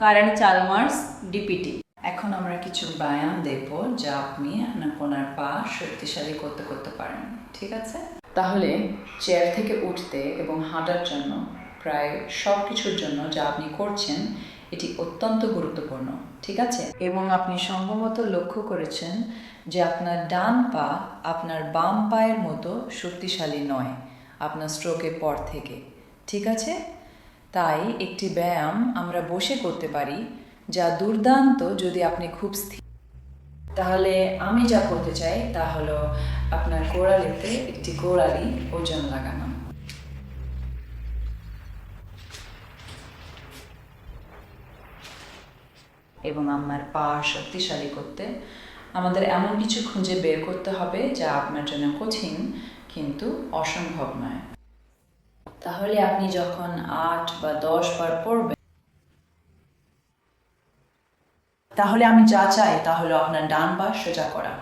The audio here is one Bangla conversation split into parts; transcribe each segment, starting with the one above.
Current Chalmers DPT. এখন আমরা কিছু ব্যায়াম দেখব যা আপনি আপনার পা শক্তিশালী করতে করতে পারেন। ঠিক আছে, তাহলে চেয়ার থেকে উঠতে এবং হাঁটার জন্য প্রায় সব কিছুর জন্য যা আপনি করছেন এটি অত্যন্ত গুরুত্বপূর্ণ। ঠিক আছে, এবং আপনি সম্ভবত লক্ষ্য করেছেন যে আপনার ডান পা আপনার বাম পায়ের মতো শক্তিশালী নয় আপনার স্ট্রোকের পর থেকে। ঠিক আছে, তাই একটি ব্যায়াম আমরা বসে করতে পারি যা দুর্দান্ত যদি আপনি খুব স্থির। তাহলে আমি যা করতে চাই তা হলো আপনার গোড়ালিতে একটি গোড়ালি ওজন লাগানো। এবং আমার পা শক্তিশালী করতে আমাদের এমন কিছু খুঁজে বের করতে হবে যা আপনার জন্য কঠিন কিন্তু অসম্ভব নয়। তাহলে আপনি যখন 8 বা 10 বার পড়বেন, তাহলে আমি যা চাই তা হলো আপনার ডান পা সোজা করা,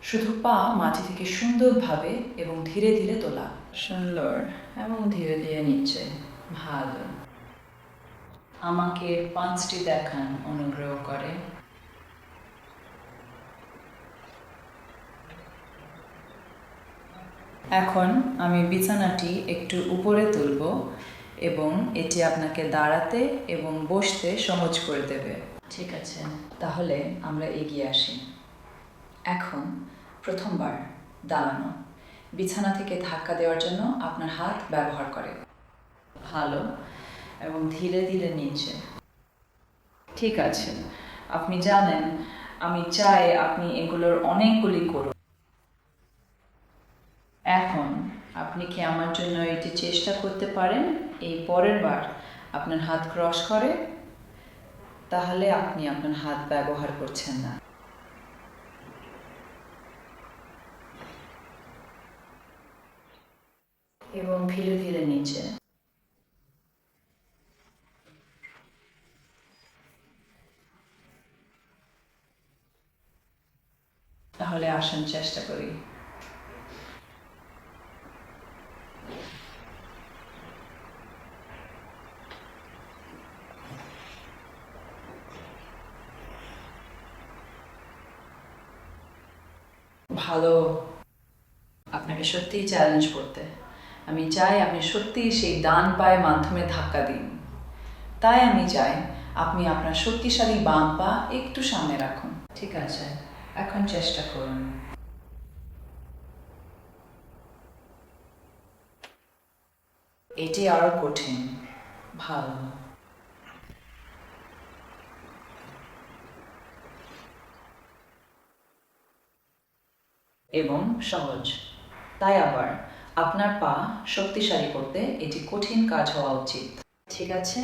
শুধু পা মাটি থেকে সুন্দরভাবে এবং ধীরে ধীরে তোলা। সুন্দর এবং ধীরে ধীরে নিচে। ভালো। আমাকে 5টি দেখান অনুগ্রহ করে। এখন আমি বিছানাটি একটু উপরে তুলব এবং এটি আপনাকে দাঁড়াতে এবং বসতে সহজ করে দেবে। ঠিক আছে, তাহলে আমরা এগিয়ে আসি। এখন প্রথমবার দাঁড়ানো, বিছানা থেকে ধাক্কা দেওয়ার জন্য আপনার হাত ব্যবহার করে। ভালো, এবং ধীরে ধীরে নিচে। ঠিক আছে, আপনি জানেন আমি চাই আপনি এগুলোর অনেকগুলি করুন। এখন আপনি কি আমার জন্য এটি চেষ্টা করতে পারেন? এই পরের বার আপনার হাত ক্রস করে, তাহলে আপনি আপনার হাত ব্যবহার করছেন না। এবং ধীরে ধীরে নিচে। তাহলে আসুন চেষ্টা করি। ভালো, আপনাকে সত্যিই চ্যালেঞ্জ করতে আমি চাই আপনি সত্যিই সেই ডান পায়ের মাধ্যমে ধাক্কা দিন। তাই আমি চাই আপনি আপনার শক্তিশালী বাম পা একটু সামনে রাখুন। ঠিক আছে, এখন চেষ্টা করুন। এটি আরো কঠিন। ভালো। এবং সহজ। তাই আবার আপনার পা শক্তিশালী করতে এটি কঠিন কাজ হওয়া উচিত। ঠিক আছে।